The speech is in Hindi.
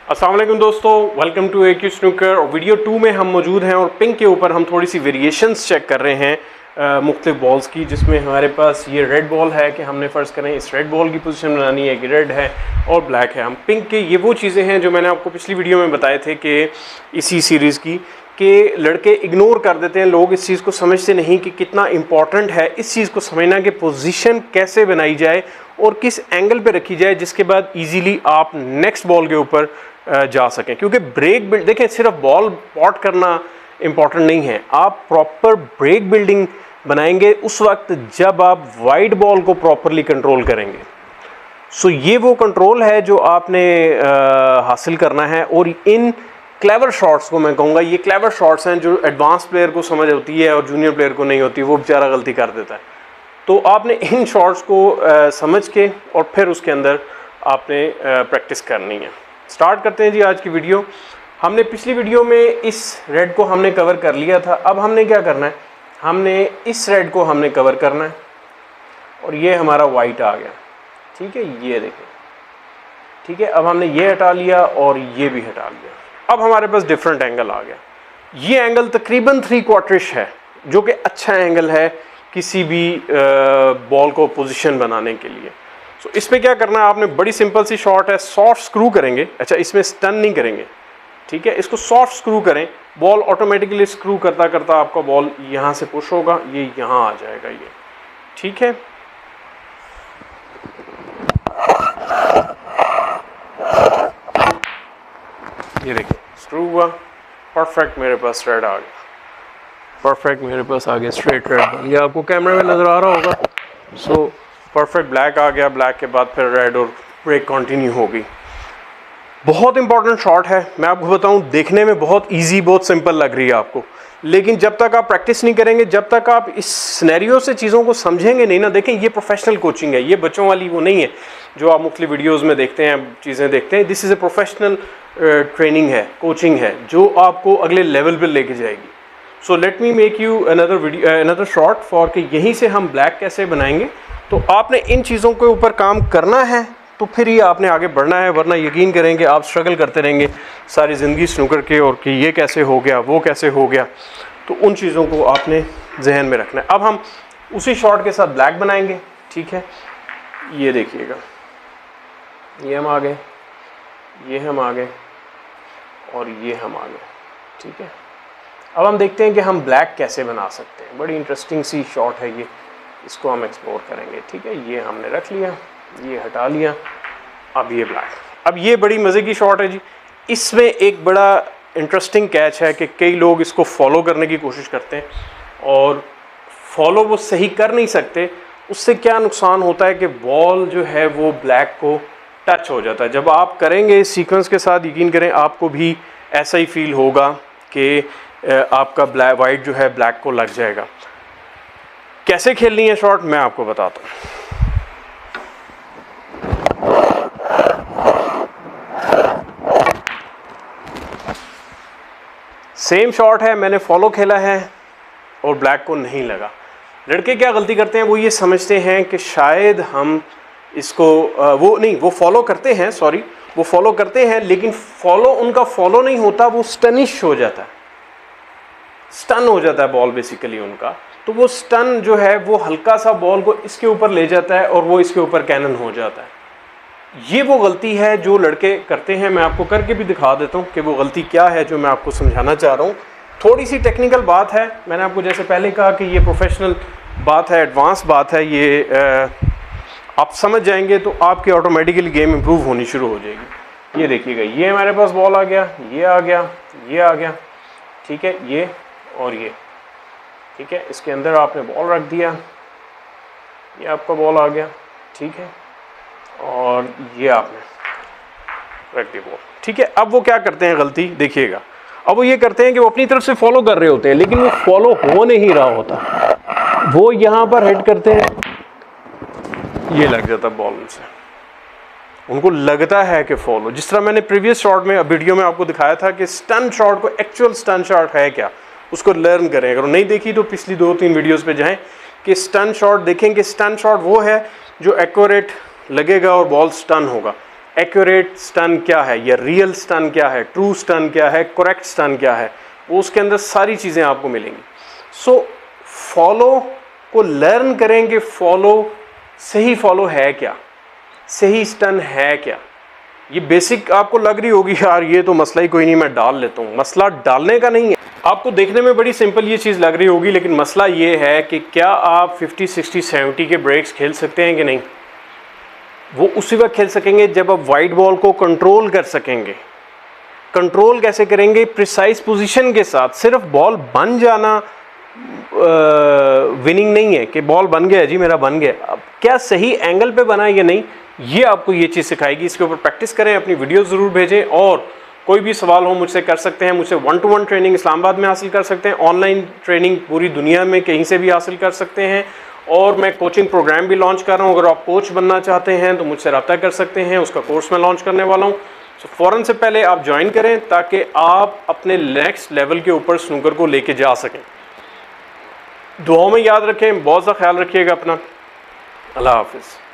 अस्सलाम वालेकुम दोस्तों, वेलकम टू AQ स्नूकर। और वीडियो 2 में हम मौजूद हैं और पिंक के ऊपर हम थोड़ी सी वेरिएशंस चेक कर रहे हैं मुख्तलिफ बॉल्स की, जिसमें हमारे पास ये रेड बॉल है कि हमने फ़र्ज़ करें इस रेड बॉल की पोजीशन बनानी है कि रेड है और ब्लैक है। हम पिंक के ये वो चीज़ें हैं जो मैंने आपको पिछली वीडियो में बताए थे कि इसी सीरीज़ की कि लड़के इग्नोर कर देते हैं, लोग इस चीज़ को समझते नहीं कि कितना इम्पॉर्टेंट है इस चीज़ को समझना कि पोजीशन कैसे बनाई जाए और किस एंगल पे रखी जाए जिसके बाद इजीली आप नेक्स्ट बॉल के ऊपर जा सकें। क्योंकि ब्रेक बिल्ड देखें, सिर्फ बॉल पॉट करना इम्पॉर्टेंट नहीं है, आप प्रॉपर ब्रेक बिल्डिंग बनाएंगे उस वक्त जब आप वाइड बॉल को प्रॉपरली कंट्रोल करेंगे। सो ये वो कंट्रोल है जो आपने हासिल करना है। और इन क्लेवर शॉट्स को मैं कहूँगा, ये क्लेवर शॉट्स हैं जो एडवांस प्लेयर को समझ होती है और जूनियर प्लेयर को नहीं होती, वो बेचारा गलती कर देता है। तो आपने इन शॉट्स को समझ के और फिर उसके अंदर आपने प्रैक्टिस करनी है। स्टार्ट करते हैं जी आज की वीडियो। हमने पिछली वीडियो में इस रेड को हमने कवर कर लिया था। अब हमने क्या करना है, हमने इस रेड को हमने कवर करना है और ये हमारा वाइट आ गया। ठीक है, ये देखें, ठीक है। अब हमने ये हटा लिया और ये भी हटा लिया। अब हमारे पास डिफरेंट एंगल आ गया। ये एंगल तकरीबन 3/4 है, जो कि अच्छा एंगल है किसी भी बॉल को पोजीशन बनाने के लिए। सो इसमें क्या करना है आपने, बड़ी सिंपल सी शॉट है, सॉफ्ट स्क्रू करेंगे। अच्छा, इसमें स्टन नहीं करेंगे, ठीक है, इसको सॉफ्ट स्क्रू करें। बॉल ऑटोमेटिकली स्क्रू करता करता आपका बॉल यहाँ से पुश होगा, ये यहाँ आ जाएगा, ये ठीक है। ये देखिए स्क्रू हुआ, परफेक्ट मेरे पास रेड आ गया, परफेक्ट मेरे पास आ गया स्ट्रेट रेड। ये आपको कैमरे में नज़र आ रहा होगा। सो परफेक्ट ब्लैक आ गया, ब्लैक के बाद फिर रेड और ब्रेक कंटिन्यू हो गई। बहुत इंपॉर्टेंट शॉट है, मैं आपको बताऊं, देखने में बहुत इजी, बहुत सिंपल लग रही है आपको, लेकिन जब तक आप प्रैक्टिस नहीं करेंगे, जब तक आप इस सिनेरियो से चीज़ों को समझेंगे नहीं ना। देखें, ये प्रोफेशनल कोचिंग है, ये बच्चों वाली वो नहीं है जो आप मुख्तलिफ वीडियोज़ में देखते हैं, चीज़ें देखते हैं। This is a professional training है, कोचिंग है, जो आपको अगले लेवल पर लेके जाएगी। So let me make you another shot for कि यहीं से हम ब्लैक कैसे बनाएंगे। तो आपने इन चीज़ों के ऊपर काम करना है, तो फिर ही आपने आगे बढ़ना है, वरना यकीन करेंगे आप स्ट्रगल करते रहेंगे सारी ज़िंदगी स्नूकर के, और कि ये कैसे हो गया, वो कैसे हो गया। तो उन चीज़ों को आपने जहन में रखना है। अब हम उसी शॉट के साथ ब्लैक बनाएंगे, ठीक है। ये देखिएगा, ये हम आ गए, ये हम आ गए और ये हम आ गए, ठीक है। अब हम देखते हैं कि हम ब्लैक कैसे बना सकते हैं। बड़ी इंटरेस्टिंग सी शॉट है ये, इसको हम एक्सप्लोर करेंगे, ठीक है। ये हमने रख लिया, ये हटा लिया, अब ये ब्लैक। अब ये बड़ी मज़े की शॉट है जी। इसमें एक बड़ा इंटरेस्टिंग कैच है कि कई लोग इसको फॉलो करने की कोशिश करते हैं और फॉलो वो सही कर नहीं सकते। उससे क्या नुकसान होता है कि बॉल जो है वो ब्लैक को टच हो जाता है। जब आप करेंगे इस सीक्वेंस के साथ, यकीन करें आपको भी ऐसा ही फील होगा कि आपका ब्लैक वाइट जो है ब्लैक को लग जाएगा। कैसे खेलनी है शॉट मैं आपको बताता हूँ। सेम शॉट है, मैंने फॉलो खेला है और ब्लैक को नहीं लगा। लड़के क्या गलती करते हैं, वो ये समझते हैं कि शायद हम इसको वो फॉलो करते हैं, सॉरी, वो फॉलो करते हैं, लेकिन फॉलो उनका फॉलो नहीं होता, वो स्टनिश हो जाता है, स्टन हो जाता है बॉल बेसिकली उनका। तो वो स्टन जो है वो हल्का सा बॉल को इसके ऊपर ले जाता है और वो इसके ऊपर कैनन हो जाता है। ये वो गलती है जो लड़के करते हैं। मैं आपको करके भी दिखा देता हूँ कि वो गलती क्या है जो मैं आपको समझाना चाह रहा हूँ। थोड़ी सी टेक्निकल बात है, मैंने आपको जैसे पहले कहा कि ये प्रोफेशनल बात है, एडवांस बात है। ये आप समझ जाएंगे तो आपकी ऑटोमेटिकली गेम इंप्रूव होनी शुरू हो जाएगी। ये देखिएगा, ये हमारे पास बॉल आ गया, ये आ गया, ये आ गया, ठीक है, ये और ये, ठीक है। इसके अंदर आपने बॉल रख दिया, ये आपका बॉल आ गया, ठीक है, और ये आपने रख दी बॉल, ठीक है। अब वो क्या करते हैं गलती, देखिएगा, अब वो ये करते हैं कि वो अपनी तरफ से फॉलो कर रहे होते हैं, लेकिन वो फॉलो हो नहीं रहा होता। वो यहाँ पर हिट करते हैं, ये लग जाता बॉल से, उनको लगता है कि फॉलो। जिस तरह मैंने प्रीवियस शॉट में वीडियो में आपको दिखाया था कि स्टन शॉट को, एक्चुअल स्टन शॉट है क्या, उसको लर्न करें। अगर नहीं देखी तो पिछली 2-3 वीडियोस पे जाएं कि स्टन शॉट देखें कि स्टन शॉट वो है जो एक्यूरेट लगेगा और बॉल स्टन होगा। एक्यूरेट स्टन क्या है, या रियल स्टन क्या है, ट्रू स्टन क्या है, करेक्ट स्टन क्या है, वो उसके अंदर सारी चीज़ें आपको मिलेंगी। सो फॉलो को लर्न करेंगे, फॉलो सही फॉलो है क्या, सही स्टन है क्या। ये बेसिक आपको लग रही होगी यार ये तो मसला ही कोई नहीं, मैं डाल लेता हूँ। मसला डालने का नहीं है, आपको देखने में बड़ी सिंपल ये चीज़ लग रही होगी, लेकिन मसला ये है कि क्या आप 50, 60, 70 के ब्रेक्स खेल सकते हैं कि नहीं। वो उसी वक्त खेल सकेंगे जब आप वाइड बॉल को कंट्रोल कर सकेंगे। कंट्रोल कैसे करेंगे? प्रिसाइज पोजीशन के साथ। सिर्फ बॉल बन जाना विनिंग नहीं है कि बॉल बन गया जी मेरा बन गया, अब क्या सही एंगल पे बना है या नहीं, ये आपको ये चीज़ सिखाएगी। इसके ऊपर प्रैक्टिस करें, अपनी वीडियो ज़रूर भेजें, और कोई भी सवाल हो मुझसे कर सकते हैं। मुझसे 1-to-1 ट्रेनिंग इस्लामाबाद में हासिल कर सकते हैं, ऑनलाइन ट्रेनिंग पूरी दुनिया में कहीं से भी हासिल कर सकते हैं, और मैं कोचिंग प्रोग्राम भी लॉन्च कर रहा हूँ। अगर आप कोच बनना चाहते हैं तो मुझसे रब्ता कर सकते हैं, उसका कोर्स मैं लॉन्च करने वाला हूँ। तो फ़ौरन से पहले आप ज्वाइन करें ताकि आप अपने नेक्स्ट लेवल के ऊपर स्नूकर को लेके जा सकें। दुआओं में याद रखें, बहुत सा ख्याल रखिएगा अपना। अल्लाह हाफिज़।